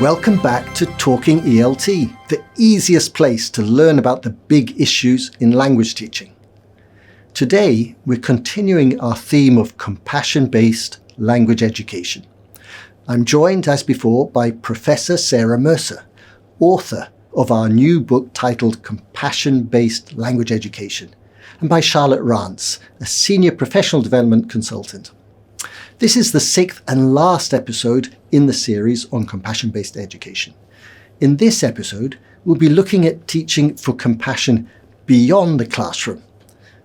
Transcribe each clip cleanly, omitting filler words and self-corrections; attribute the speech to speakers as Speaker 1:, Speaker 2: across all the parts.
Speaker 1: Welcome back to Talking ELT, the easiest place to learn about the big issues in language teaching. Today, we're continuing our theme of compassion-based language education. I'm joined, as before, by Professor Sarah Mercer, author of our new book titled Compassion-Based Language Education, and by Charlotte Rance, a senior professional development consultant. This is the 6th and last episode in the series on compassion-based education. In this episode, we'll be looking at teaching for compassion beyond the classroom.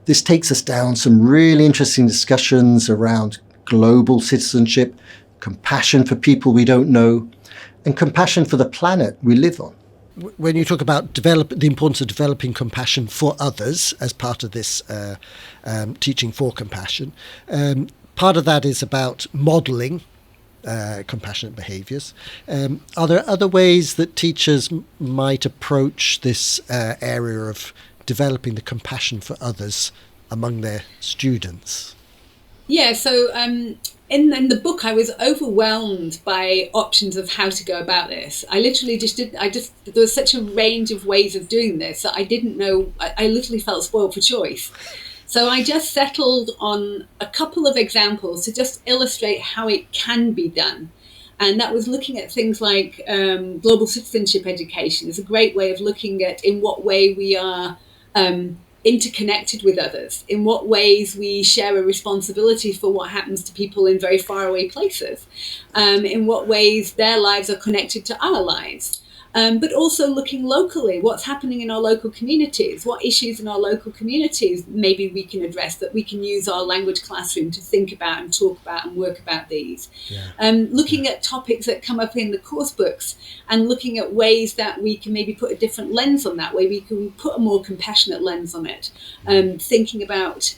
Speaker 1: This takes us down some really interesting discussions around global citizenship, compassion for people we don't know, and compassion for the planet we live on. When you talk about the importance of developing compassion for others as part of this teaching for compassion, part of that is about modelling compassionate behaviours. Are there other ways that teachers might approach this area of developing the compassion for others among their students?
Speaker 2: Yeah, so in the book I was overwhelmed by options of how to go about this. I literally there was such a range of ways of doing this that I didn't know, I literally felt spoiled for choice. So I just settled on a couple of examples to just illustrate how it can be done. And that was looking at things like global citizenship education is a great way of looking at in what way we are interconnected with others, in what ways we share a responsibility for what happens to people in very faraway places, in what ways their lives are connected to our lives. But also looking locally, what's happening in our local communities, what issues in our local communities maybe we can address, that we can use our language classroom to think about and talk about and work about these. Looking at topics that come up in the course books and looking at ways that we can maybe put a different lens on that, where we can put a more compassionate lens on it. Thinking about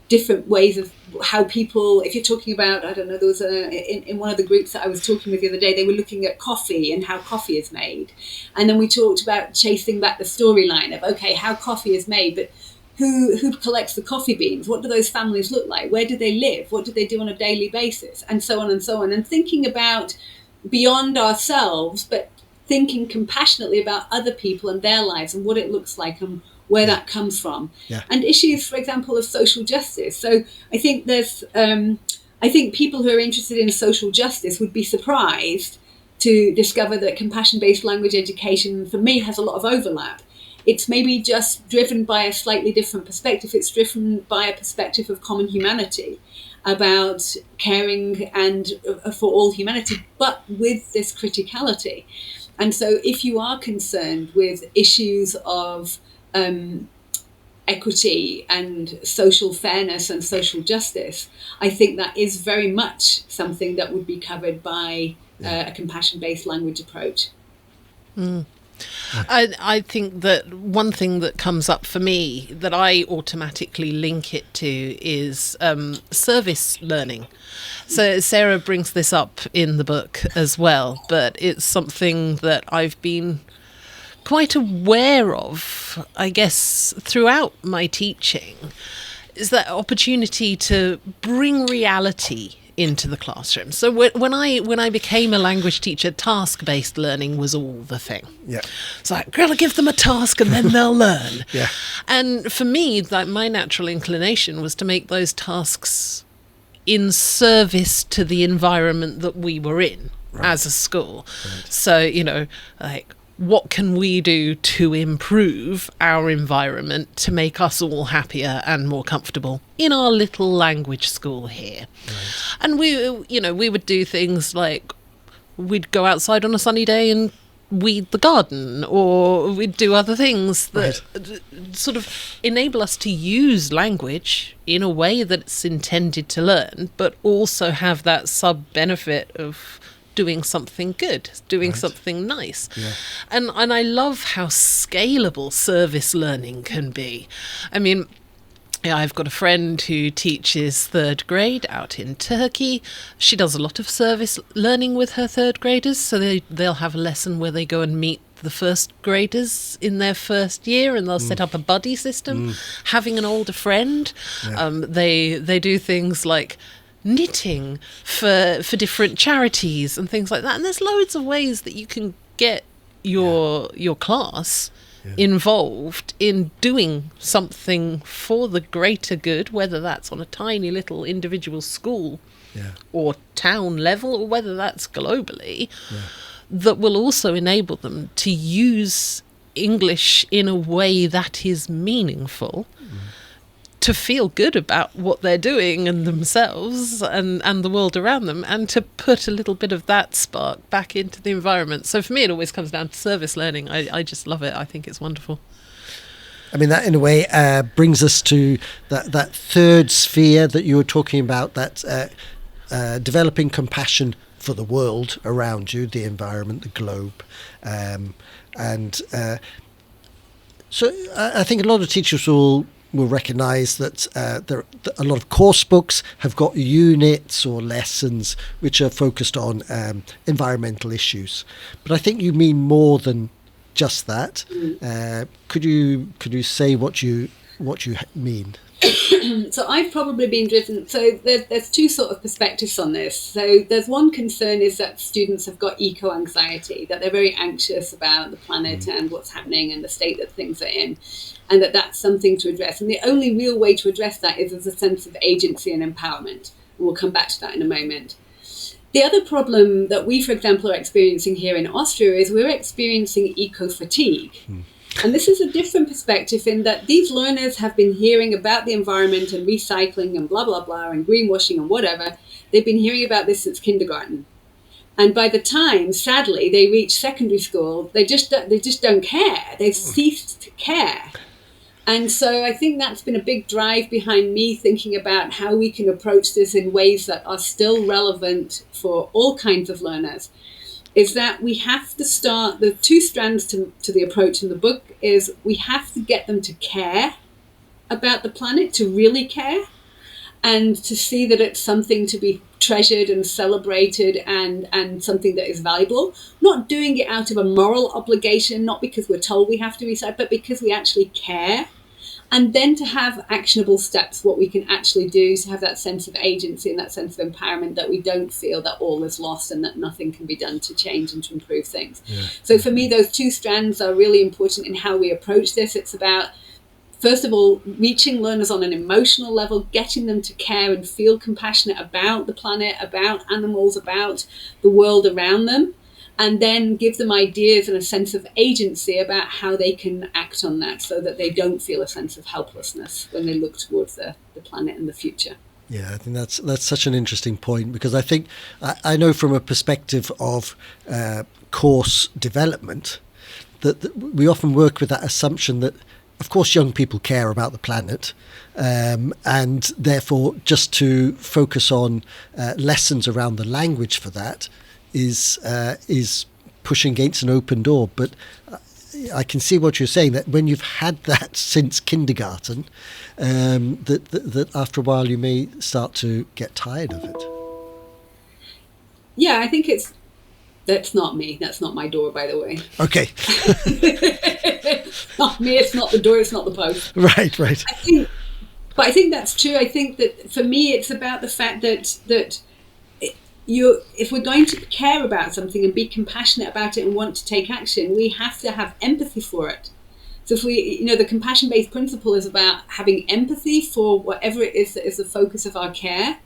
Speaker 2: different ways of how people, if you're talking about, I don't know, there was in one of the groups that I was talking with the other day, they were looking at coffee and how coffee is made. And then we talked about chasing back the storyline of, okay, how coffee is made, but who collects the coffee beans? What do those families look like? Where do they live? What do they do on a daily basis? And so on and so on. And thinking about beyond ourselves, but thinking compassionately about other people and their lives and what it looks like and where that comes from. And issues, for example, of social justice. So I think I think people who are interested in social justice would be surprised to discover that compassion-based language education, for me, has a lot of overlap. It's maybe just driven by a slightly different perspective. It's driven by a perspective of common humanity, about caring and for all humanity, but with this criticality. And so if you are concerned with issues of equity and social fairness and social justice, I think that is very much something that would be covered by a compassion-based language approach.
Speaker 3: I think that one thing that comes up for me that I automatically link it to is service learning. So Sarah brings this up in the book as well, but it's something that I've been quite aware of, I guess, throughout my teaching, is that opportunity to bring reality into the classroom. So when I became a language teacher, task-based learning was all the thing. It's like, gotta give them a task and then they'll learn. And for me, like, my natural inclination was to make those tasks in service to the environment that we were in as a school. So, you know, like, what can we do to improve our environment to make us all happier and more comfortable in our little language school here? And we would do things like we'd go outside on a sunny day and weed the garden, or we'd do other things that sort of enable us to use language in a way that it's intended to learn, but also have that sub-benefit of doing something good, doing something nice. And I love how scalable service learning can be. I mean, I've got a friend who teaches third grade out in Turkey. She does a lot of service learning with her third graders. So they'll have a lesson where they go and meet the first graders in their first year, and they'll set up a buddy system, having an older friend. They do things like knitting for different charities and things like that. And there's loads of ways that you can get your class involved in doing something for the greater good, whether that's on a tiny little individual school or town level, or whether that's globally, that will also enable them to use English in a way that is meaningful, to feel good about what they're doing and themselves and the world around them, and to put a little bit of that spark back into the environment. So for me, it always comes down to service learning. I just love it. I think it's wonderful.
Speaker 1: I mean, that in a way brings us to that third sphere that you were talking about, that developing compassion for the world around you, the environment, the globe. So I think a lot of teachers will recognise that a lot of course books have got units or lessons which are focused on environmental issues. But I think you mean more than just that. Could you say what you mean?
Speaker 2: So I've probably been driven. So there's two sort of perspectives on this. So there's one concern is that students have got eco-anxiety, that they're very anxious about the planet and what's happening and the state that things are in, and that's something to address. And the only real way to address that is as a sense of agency and empowerment. And we'll come back to that in a moment. The other problem that we, for example, are experiencing here in Austria is we're experiencing eco-fatigue. And this is a different perspective in that these learners have been hearing about the environment and recycling and blah, blah, blah, and greenwashing and whatever. They've been hearing about this since kindergarten. And by the time, sadly, they reach secondary school, they just don't care. They've ceased to care. And so I think that's been a big drive behind me thinking about how we can approach this in ways that are still relevant for all kinds of learners. Is that we have to start, the two strands to the approach in the book is we have to get them to care about the planet, to really care, and to see that it's something to be treasured and celebrated and something that is valuable. Not doing it out of a moral obligation, not because we're told we have to recycle, but because we actually care. And then to have actionable steps, what we can actually do to have that sense of agency and that sense of empowerment, that we don't feel that all is lost and that nothing can be done to change and to improve things. So for me, those two strands are really important in how we approach this. It's about, first of all, reaching learners on an emotional level, getting them to care and feel compassionate about the planet, about animals, about the world around them. And then give them ideas and a sense of agency about how they can act on that so that they don't feel a sense of helplessness when they look towards the planet and the future.
Speaker 1: Yeah, I think that's such an interesting point, because I think I know from a perspective of course development that we often work with that assumption that, of course, young people care about the planet, and therefore just to focus on lessons around the language for that is pushing against an open door. But I can see what you're saying, that when you've had that since kindergarten, that after a while you may start to get tired of it.
Speaker 2: Yeah, I think that's not me. That's not my door, by the way.
Speaker 1: Okay.
Speaker 2: Not me, it's not the door, it's not the post.
Speaker 1: Right.
Speaker 2: I think that's true. I think that for me it's about the fact that if we're going to care about something and be compassionate about it and want to take action, we have to have empathy for it. So if we, the compassion-based principle is about having empathy for whatever it is that is the focus of our care,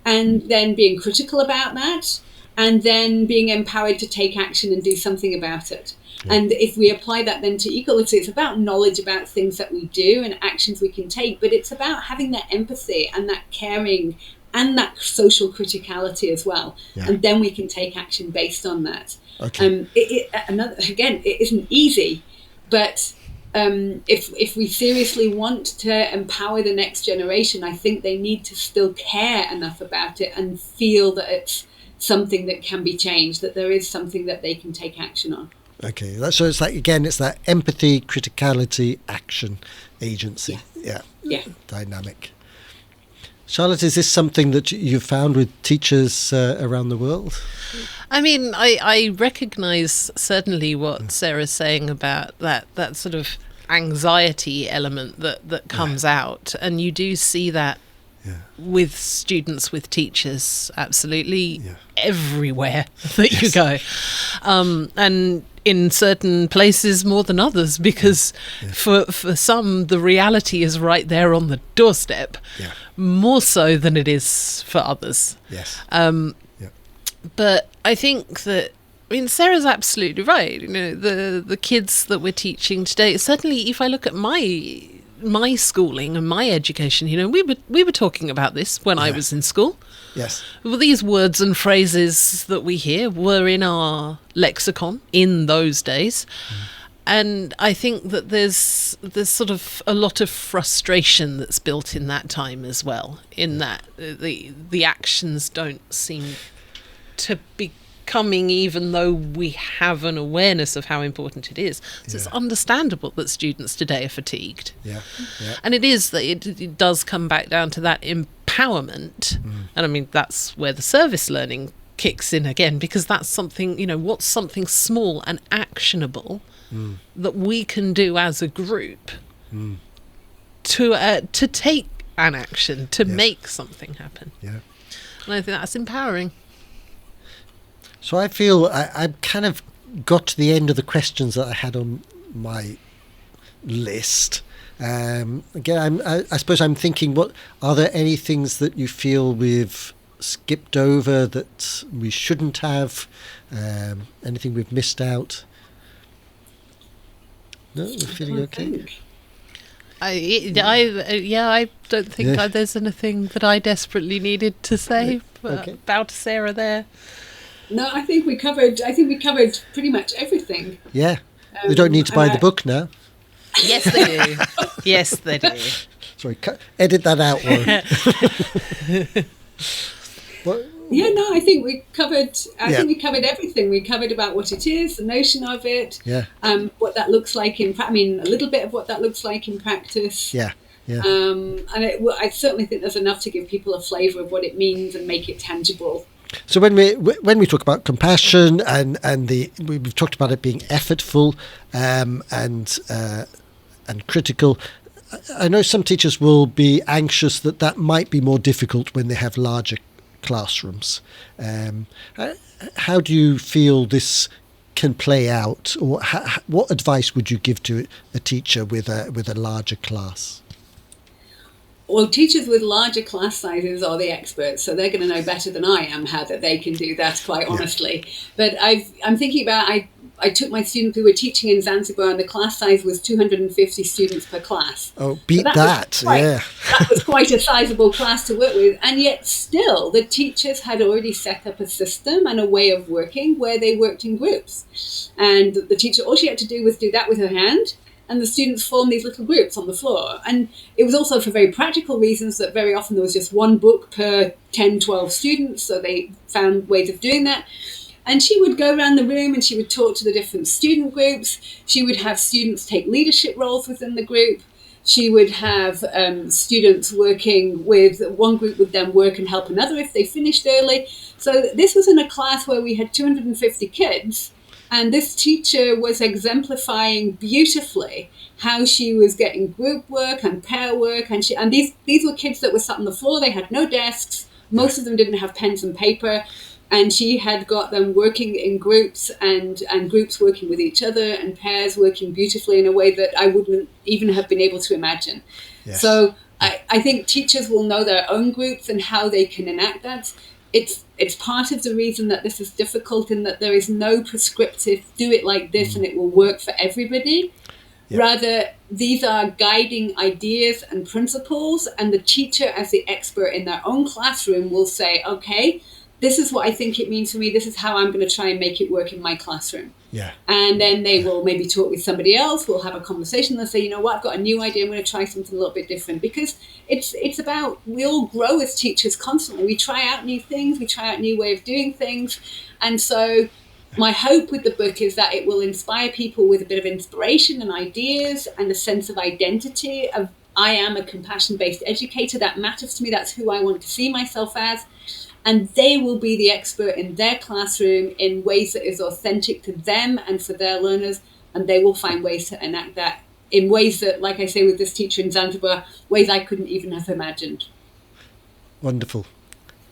Speaker 2: and then being critical about that, and then being empowered to take action and do something about it. And if we apply that then to eco-literacy, it's about knowledge about things that we do and actions we can take, but it's about having that empathy and that caring and that social criticality as well. And then we can take action based on that.
Speaker 1: Okay.
Speaker 2: It isn't easy, but if we seriously want to empower the next generation, I think they need to still care enough about it and feel that it's something that can be changed, that there is something that they can take action on.
Speaker 1: Okay, so it's that empathy, criticality, action, agency. Yeah. Dynamic. Charlotte, is this something that you've found with teachers around the world?
Speaker 3: I mean, I recognise certainly what Sarah's saying about that sort of anxiety element that comes out, and you do see that with students, with teachers, absolutely
Speaker 1: Yeah.
Speaker 3: everywhere that you go. And in certain places more than others, because for some, the reality is right there on the doorstep, more so than it is for others.
Speaker 1: Yes.
Speaker 3: But I think that, I mean, Sarah's absolutely right. You know, the kids that we're teaching today, certainly if I look at my schooling and my education, you know, we were talking about this when I was in school.
Speaker 1: Yes.
Speaker 3: Well, these words and phrases that we hear were in our lexicon in those days. And I think that there's sort of a lot of frustration that's built in that time as well, in that the actions don't seem to be coming, even though we have an awareness of how important it is. So it's understandable that students today are fatigued. And it is that it does come back down to that empowerment. And I mean, that's where the service learning kicks in again, because that's something, you know, what's something small and actionable that we can do as a group to take an action, to make something happen. And I think that's empowering.
Speaker 1: So I feel I've kind of got to the end of the questions that I had on my list. Again, I suppose I'm thinking, what are there any things that you feel we've skipped over that we shouldn't have? Anything we've missed out? No, we're feeling okay.
Speaker 3: I don't think there's anything that I desperately needed to say about Sarah there.
Speaker 2: No, I think we covered pretty much everything.
Speaker 1: Yeah. They don't need to buy the book now.
Speaker 3: Yes, they do. Yes, they do.
Speaker 1: Sorry, edit that out, Warren. What?
Speaker 2: Yeah, no, I think we covered. I think we covered everything. We covered about what it is, the notion of it. What that looks like a little bit of what that looks like in practice. And I certainly think there's enough to give people a flavour of what it means and make it tangible.
Speaker 1: So when we talk about compassion and we've talked about it being effortful and critical, I know some teachers will be anxious that might be more difficult when they have larger classrooms. How do you feel this can play out, or what advice would you give to a teacher with a larger class?
Speaker 2: Well, teachers with larger class sizes are the experts, so they're going to know better than I am how that they can do that, quite honestly. But I'm thinking about, I took my students who were teaching in Zanzibar, and the class size was 250 students per class.
Speaker 1: Oh, beat so that.
Speaker 2: That was quite a sizable class to work with. And yet still, the teachers had already set up a system and a way of working where they worked in groups. And the teacher, all she had to do was do that with her hand, and the students formed these little groups on the floor. And it was also for very practical reasons that very often there was just one book per 10, 12 students, so they found ways of doing that. And she would go around the room and she would talk to the different student groups. She would have students take leadership roles within the group. She would have students working with one group, would then work and help another if they finished early. So this was in a class where we had 250 kids. And this teacher was exemplifying beautifully how she was getting group work and pair work. And these were kids that were sat on the floor. They had no desks. Most of them didn't have pens and paper. And she had got them working in groups and groups working with each other and pairs working beautifully in a way that I wouldn't even have been able to imagine. Yes. So I think teachers will know their own groups and how they can enact that. It's part of the reason that this is difficult, in that there is no prescriptive, do it like this and it will work for everybody. Yeah. Rather, these are guiding ideas and principles, and the teacher as the expert in their own classroom will say, okay, this is what I think it means for me. This is how I'm going to try and make it work in my classroom. Yeah. And then they will maybe talk with somebody else. We'll have a conversation. They'll say, you know what, I've got a new idea. I'm going to try something a little bit different. Because it's about, we all grow as teachers constantly. We try out new things. We try out new way of doing things. And so my hope with the book is that it will inspire people with a bit of inspiration and ideas and a sense of identity of, I am a compassion-based educator. That matters to me. That's who I want to see myself as. And they will be the expert in their classroom in ways that is authentic to them and for their learners. And they will find ways to enact that in ways that, like I say with this teacher in Zanzibar, ways I couldn't even have imagined.
Speaker 1: Wonderful.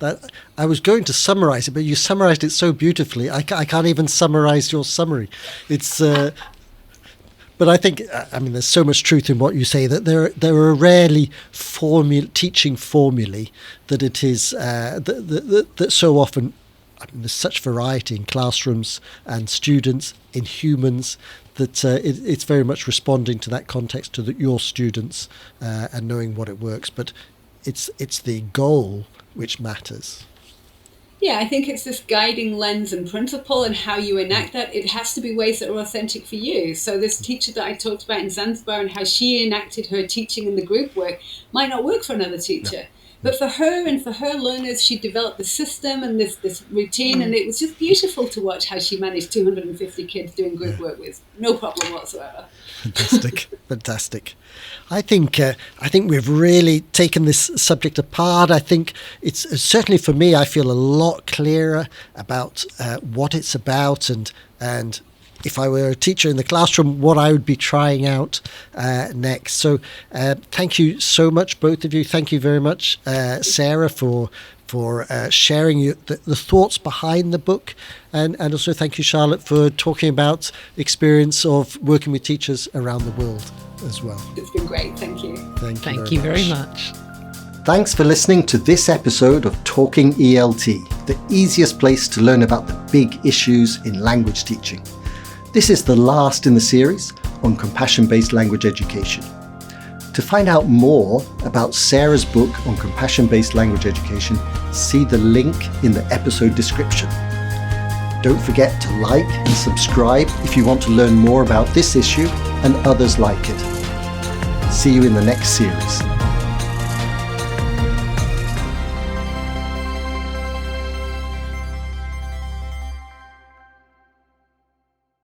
Speaker 1: That, I was going to summarise it, but you summarised it so beautifully. I can't even summarise your summary. It's, but I think, there's so much truth in what you say that there are rarely teaching formulae that it is that so often. There's such variety in classrooms and students, in humans, that it's very much responding to that context, to your students, and knowing what it works. But it's the goal which matters.
Speaker 2: Yeah, I think it's this guiding lens and principle, and how you enact that. It has to be ways that are authentic for you. So this teacher that I talked about in Zanzibar and how she enacted her teaching in the group work might not work for another teacher. No. But for her and for her learners, she developed the system and this routine, and it was just beautiful to watch how she managed 250 kids doing group work with no problem whatsoever.
Speaker 1: Fantastic. I think we've really taken this subject apart. I think it's certainly for me, I feel a lot clearer about what it's about, and if I were a teacher in the classroom, what I would be trying out next. So thank you so much, both of you. Thank you very much, Sarah, for sharing the thoughts behind the book. And also thank you, Charlotte, for talking about experience of working with teachers around the world as well.
Speaker 2: It's been great. Thank you.
Speaker 3: Thank you very much.
Speaker 1: Thanks for listening to this episode of Talking ELT, the easiest place to learn about the big issues in language teaching. This is the last in the series on compassion-based language education. To find out more about Sarah's book on compassion-based language education, see the link in the episode description. Don't forget to like and subscribe if you want to learn more about this issue and others like it. See you in the next series.